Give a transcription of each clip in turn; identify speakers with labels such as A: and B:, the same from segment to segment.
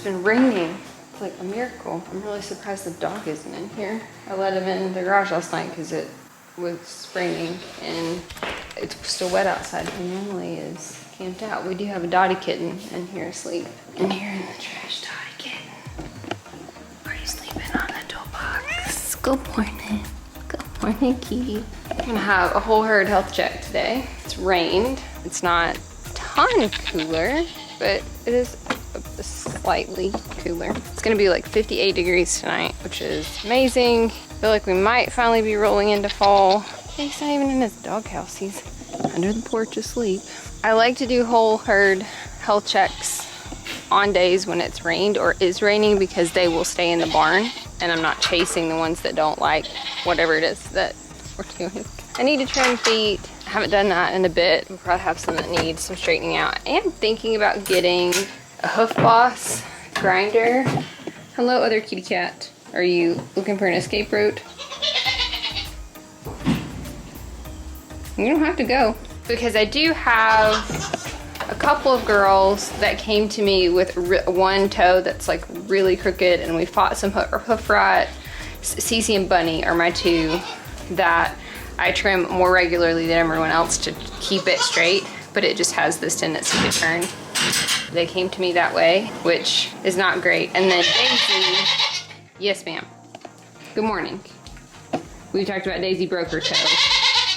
A: been raining. It's like a miracle. I'm really surprised the dog isn't in here. I let him in the garage last night because it was raining and it's still wet outside. He normally is camped out. We do have a Dottie kitten in here asleep. In here in the trash, Dottie kitten. Are you sleeping on the toolbox? Good morning. Good morning, kitty. I'm gonna have a whole herd health check today. It's rained. It's not a ton cooler, but it is slightly cooler. It's gonna be like 58 degrees tonight, which is amazing. I feel like we might finally be rolling into fall. He's not even in his doghouse. He's under the porch asleep. I like to do whole herd health checks on days when it's rained or is raining because they will stay in the barn and I'm not chasing the ones that don't like whatever it is that we're doing. I need to trim feet. I haven't done that in a bit. We'll probably have some that need some straightening out. I am thinking about getting a Hoof Boss grinder. Hello, other kitty cat. Are you looking for an escape route? You don't have to go. Because I do have a couple of girls that came to me with one toe that's like really crooked, and we fought some hoof rot. Cece and Bunny are my two that I trim more regularly than everyone else to keep it straight, but it just has this tendency to turn. They came to me that way, which is not great. And then Daisy, yes ma'am, good morning. We talked about Daisy broke her toe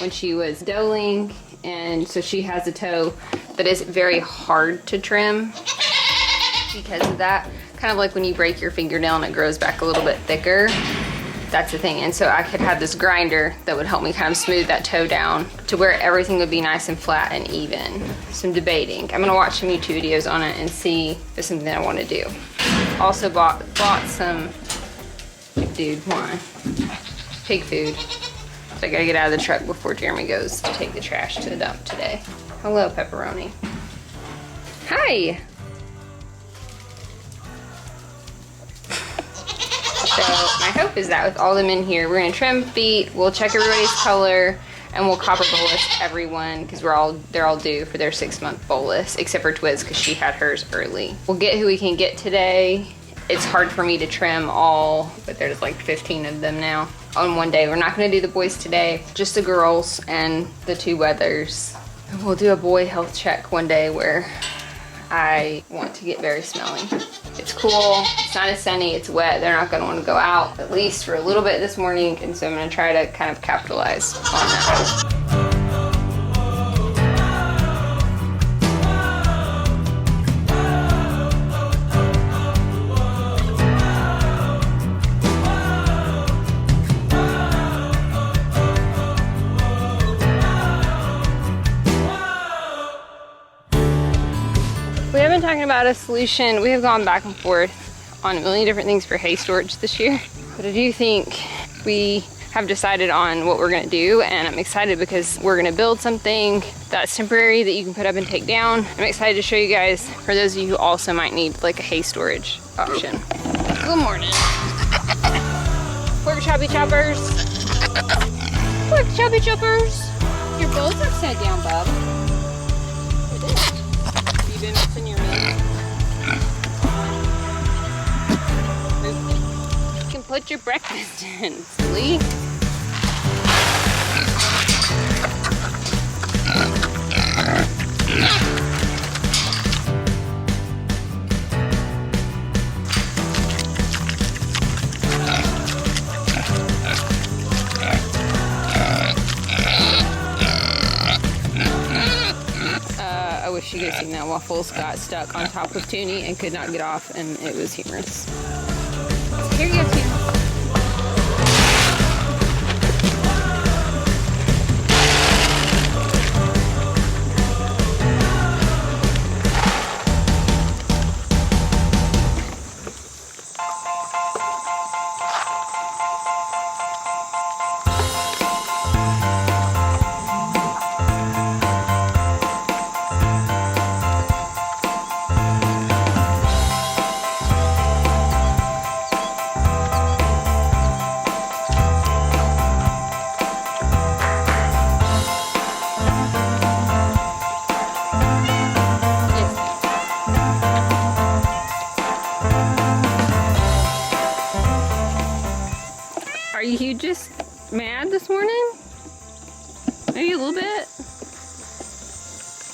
A: when she was doling, and so she has a toe that is very hard to trim because of that. Kind of like when you break your fingernail and it grows back a little bit thicker. That's the thing. And so I could have this grinder that would help me kind of smooth that toe down to where everything would be nice and flat and even. So I'm debating. I'm gonna watch some YouTube videos on it and see if it's something that I want to do. Also bought some, dude, why? Pig food. So I gotta get out of the truck before Jeremy goes to take the trash to the dump today. Hello, Pepperoni. Hi. So my hope is that with all them in here, we're gonna trim feet, we'll check everybody's color, and we'll copper bolus everyone because they're all due for their 6-month bolus, except for Twiz because she had hers early. We'll get who we can get today. It's hard for me to trim all, but there's like 15 of them now on one day. We're not gonna do the boys today, just the girls and the 2 Weathers. We'll do a boy health check one day where I want to get very smelly. It's cool, it's not as sunny, it's wet. They're not gonna wanna go out, at least for a little bit this morning, and so I'm gonna try to kind of capitalize on that. We have been talking about a solution. We have gone back and forth on a million different things for hay storage this year, but I do think we have decided on what we're gonna do, and I'm excited because we're gonna build something that's temporary that you can put up and take down. I'm excited to show you guys, for those of you who also might need like a hay storage option. Good morning. Pork choppy choppers. Pork choppy choppers. Your bill's upside down, bub. Been missing your meat. You can put your breakfast in, silly. I wish you could have seen that. Waffles got stuck on top of Toonie and could not get off, and it was humorous. Here you go, Toonie.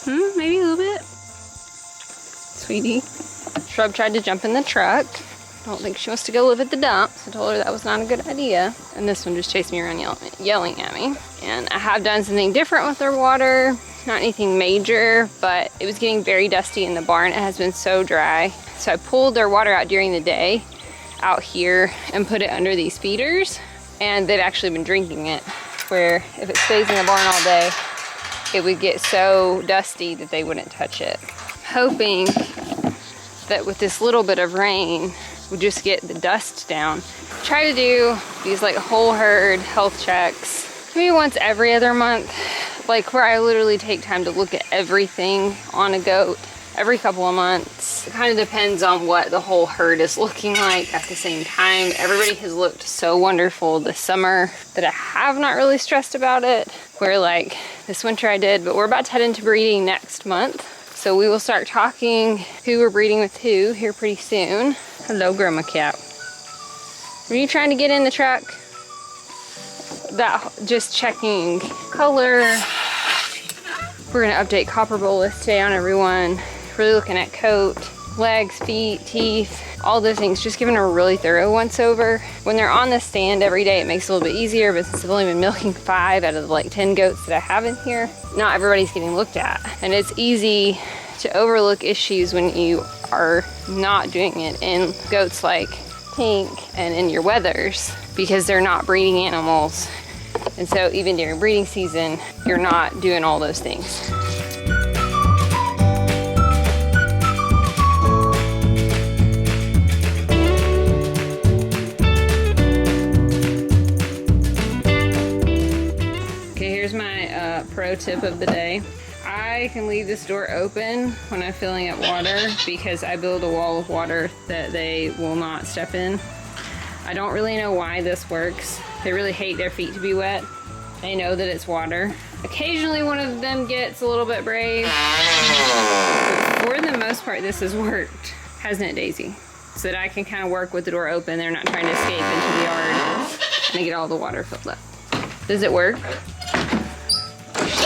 A: Maybe a little bit. Sweetie. Shrub tried to jump in the truck. Don't think she wants to go live at the dump. So I told her that was not a good idea. And this one just chased me around yelling at me. And I have done something different with their water. Not anything major, but it was getting very dusty in the barn. It has been so dry. So I pulled their water out during the day out here and put it under these feeders. And they've actually been drinking it, where if it stays in the barn all day, it would get so dusty that they wouldn't touch it. Hoping that with this little bit of rain, we'll just get the dust down. Try to do these like whole herd health checks, maybe once every other month, like where I literally take time to look at everything on a goat every couple of months. It kind of depends on what the whole herd is looking like at the same time. Everybody has looked so wonderful this summer that I have not really stressed about it, where like this winter I did, but we're about to head into breeding next month. So we will start talking who we're breeding with who here pretty soon. Hello, Grandma Cat. Are you trying to get in the truck? That just checking color. We're gonna update copper bolus today on everyone. Really looking at coat, legs, feet, teeth, all those things. Just giving a really thorough once over. When they're on the stand every day, it makes it a little bit easier, but since I've only been milking 5 out of the like 10 goats that I have in here, not everybody's getting looked at. And it's easy to overlook issues when you are not doing it in goats like Pink and in your wethers, because they're not breeding animals. And so even during breeding season, you're not doing all those things. Okay, here's my pro tip of the day. I can leave this door open when I'm filling up water because I build a wall of water that they will not step in. I don't really know why this works. They really hate their feet to be wet. They know that it's water. Occasionally one of them gets a little bit brave. But for the most part, this has worked, hasn't it, Daisy? So that I can kind of work with the door open. They're not trying to escape into the yard and get all the water filled up. Does it work?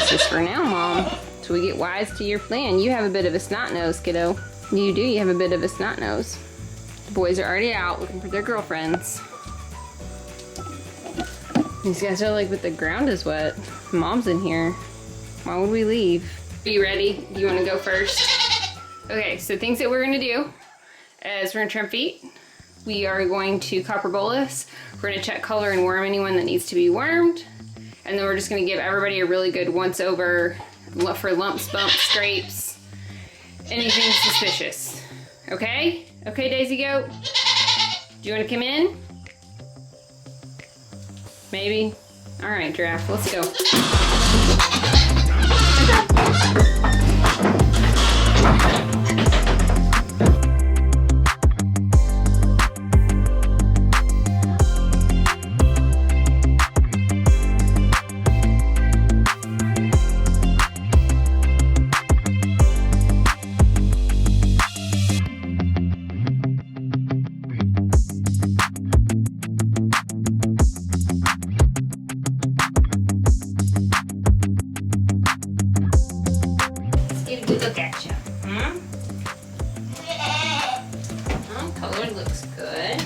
A: Just for now, Mom. So we get wise to your plan. You have a bit of a snot nose, kiddo. You do, you have a bit of a snot nose. The boys are already out looking for their girlfriends. These guys are like, but the ground is wet. Mom's in here. Why would we leave? Are you ready? Do you want to go first? Okay, so things that we're gonna do is we're gonna trim feet. We are going to copper bolus. We're gonna check color and worm anyone that needs to be wormed. And then we're just gonna give everybody a really good once over for lumps, bumps, scrapes, anything suspicious. Okay? Okay, Daisy Goat? Do you wanna come in? Maybe? All right, Giraffe, let's go. Look at you. Oh, color looks good.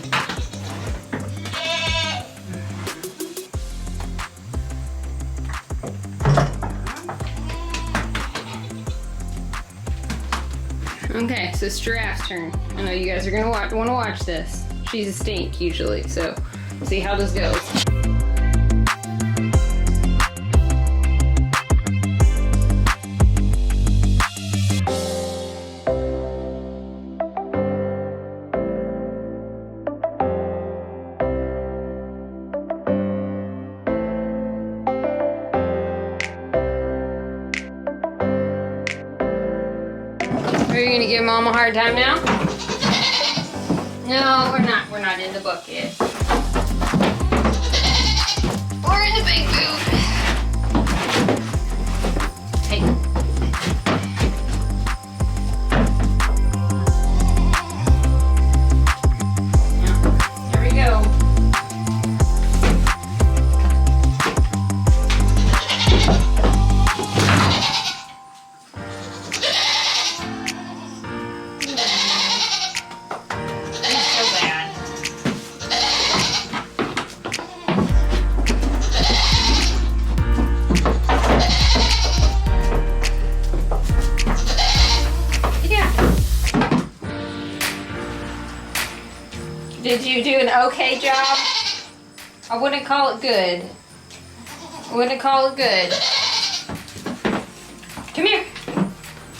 A: Okay, so it's Giraffe's turn. I know you guys are gonna want to watch this. She's a stink usually, so we'll see how this goes. Are you gonna give Mom a hard time now? No, we're not. We're not in the book yet. We're in the big boot. Hey. Yeah, here we go. Did you do an okay job? I wouldn't call it good. I wouldn't call it good. Come here.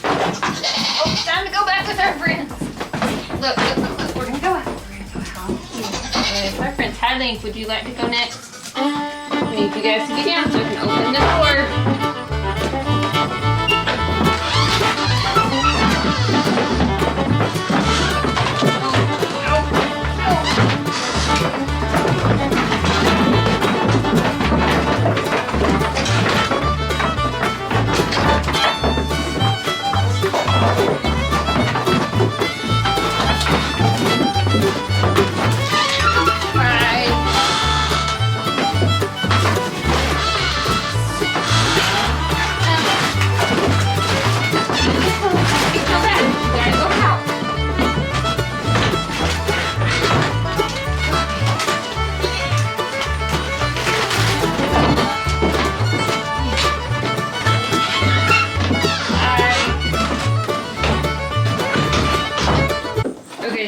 A: Oh, it's time to go back with our friends. Look, look, look, look. We're gonna go out. We're gonna go out. With our friends. Hi, Link. Would you like to go next? We need you guys to get down so we can open the door.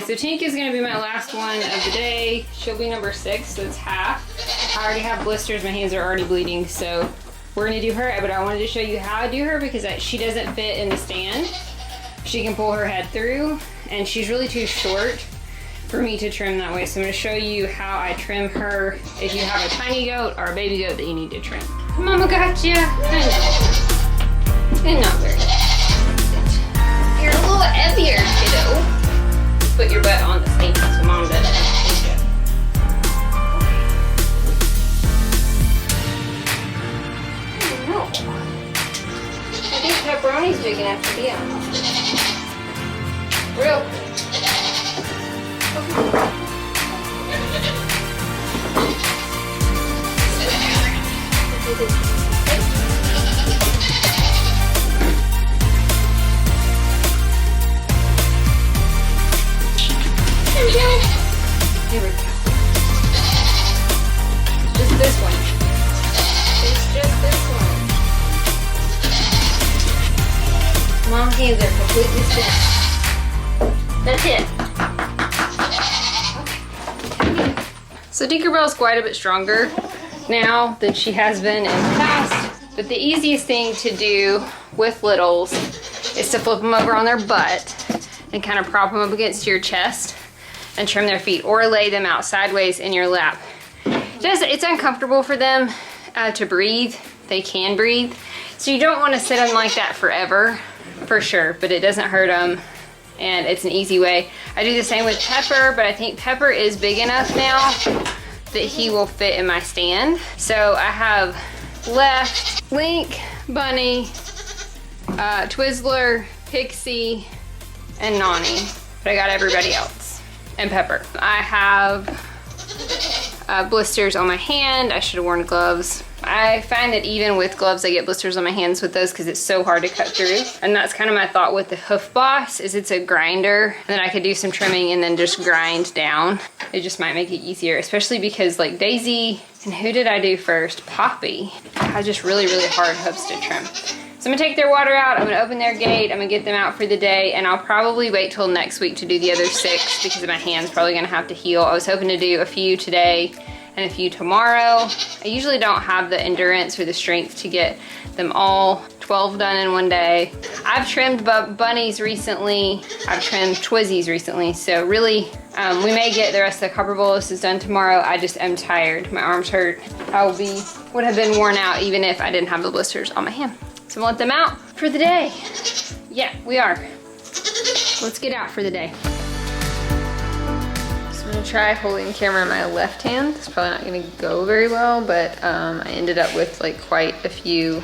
A: So Tink is gonna be my last one of the day. She'll be number 6, so it's half. I already have blisters, my hands are already bleeding, so we're gonna do her, but I wanted to show you how I do her because she doesn't fit in the stand. She can pull her head through, and she's really too short for me to trim that way. So I'm gonna show you how I trim her if you have a tiny goat or a baby goat that you need to trim. Mama got you. I know. And not very good. You're a little heavier, kiddo. Put your butt on the snake so Mom doesn't take it. I don't know. I think pepperoni's big enough to be on. Real Here we go. Just this one. It's just this one. Mom's hands are completely stiff. That's it. Okay. So Tinkerbell's quite a bit stronger now than she has been in the past. But the easiest thing to do with littles is to flip them over on their butt and kind of prop them up against your chest and trim their feet, or lay them out sideways in your lap. It's uncomfortable for them to breathe. They can breathe. So you don't want to sit them like that forever, for sure, but it doesn't hurt them, and it's an easy way. I do the same with Pepper, but I think Pepper is big enough now that he will fit in my stand. So I have left Link, Bunny, Twizzler, Pixie, and Nani, but I got everybody else. And Pepper. I have blisters on my hand. I should have worn gloves. I find that even with gloves, I get blisters on my hands with those because it's so hard to cut through. And that's kind of my thought with the Hoof Boss, is it's a grinder. And then I could do some trimming and then just grind down. It just might make it easier, especially because like Daisy, and who did I do first? Poppy. I just really, really hard hoofs to trim. So I'm gonna take their water out, I'm gonna open their gate, I'm gonna get them out for the day, and I'll probably wait till next week to do the other 6 because my hand's probably gonna have to heal. I was hoping to do a few today and a few tomorrow. I usually don't have the endurance or the strength to get them all 12 done in one day. I've trimmed bunnies recently, I've trimmed Twizzies recently, so really we may get the rest of the copper boluses done tomorrow. I just am tired, my arms hurt. Would have been worn out even if I didn't have the blisters on my hand. So we'll let them out for the day. Yeah, we are. Let's get out for the day. So I'm gonna try holding the camera in my left hand. It's probably not gonna go very well, but I ended up with like quite a few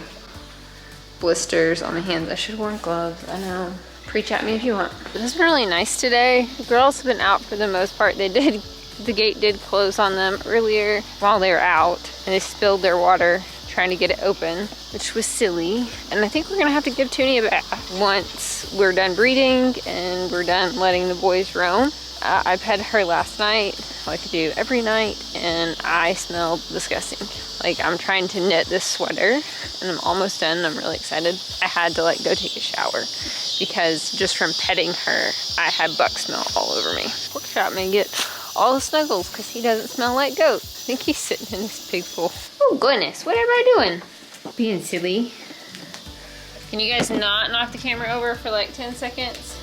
A: blisters on my hands. I should have worn gloves, I know. Preach at me if you want. It's been really nice today. The girls have been out for the most part. The gate did close on them earlier while they were out, and they spilled their water trying to get it open, which was silly. And I think we're gonna have to give Toonie a bath once we're done breeding and we're done letting the boys roam. I petted her last night, like I do every night, and I smelled disgusting. Like, I'm trying to knit this sweater and I'm almost done. I'm really excited. I had to like go take a shower because just from petting her, I had buck smell all over me. Pork chop may get all the snuggles because he doesn't smell like goat. I think he's sitting in his pig pool. Oh goodness, what am I doing? Being silly. Can you guys not knock the camera over for like 10 seconds?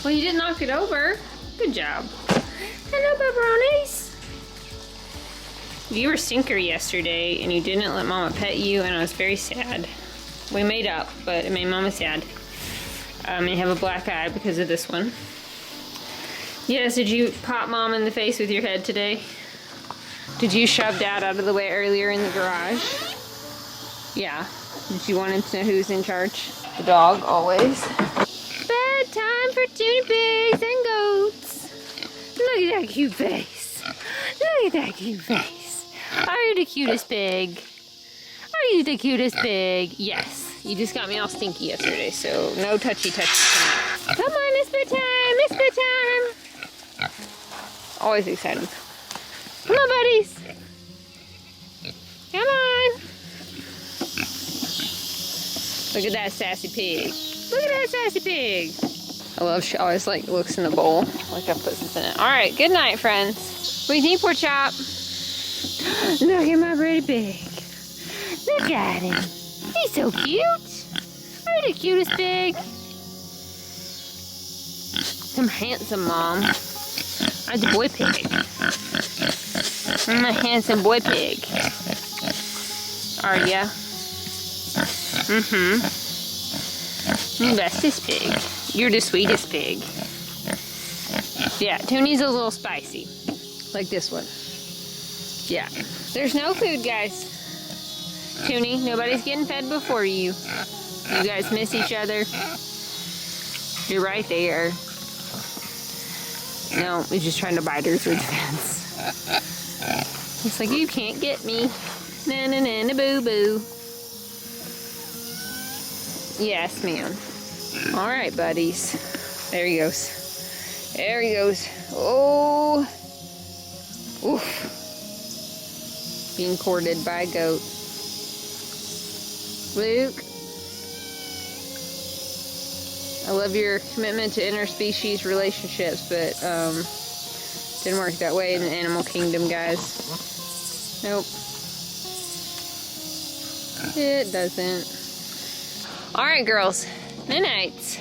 A: Well, you didn't knock it over. Good job. Hello, pepperonis. You were stinker yesterday and you didn't let Mama pet you, and I was very sad. We made up, but it made Mama sad. You have a black eye because of this one. Yes, did you pop Mom in the face with your head today? Did you shove Dad out of the way earlier in the garage? Yeah. Did you want him to know who's in charge? The dog, always. Bedtime for tuna pigs and goats. Look at that cute face. Look at that cute face. Are you the cutest pig? Are you the cutest pig? Yes. You just got me all stinky yesterday, so no touchy tonight. Come on, it's bedtime. It's bedtime. Always exciting. Come on, buddies. Come on. Look at that sassy pig. Look at that sassy pig. I love she always like looks in the bowl like I put something in it. All right, good night, friends. What do you think, Poor Chop? Look at my pretty pig. Look at him. He's so cute. Are you the cutest pig? I'm handsome, Mom. I'm the boy pig. I'm a handsome boy pig. Are ya? Mm-hmm. You're the bestest pig. You're the sweetest pig. Yeah, Toonie's a little spicy. Like this one. Yeah. There's no food, guys. Toonie, nobody's getting fed before you. You guys miss each other. You're right there. No, he's just trying to bite her through the fence. It's like, you can't get me. Na na na na boo boo. Yes, ma'am. All right, buddies. There he goes. There he goes. Oh. Oof. Being courted by a goat. Luke. I love your commitment to interspecies relationships, but didn't work that way in the animal kingdom, guys. Nope. It doesn't. All right, girls. Night nights.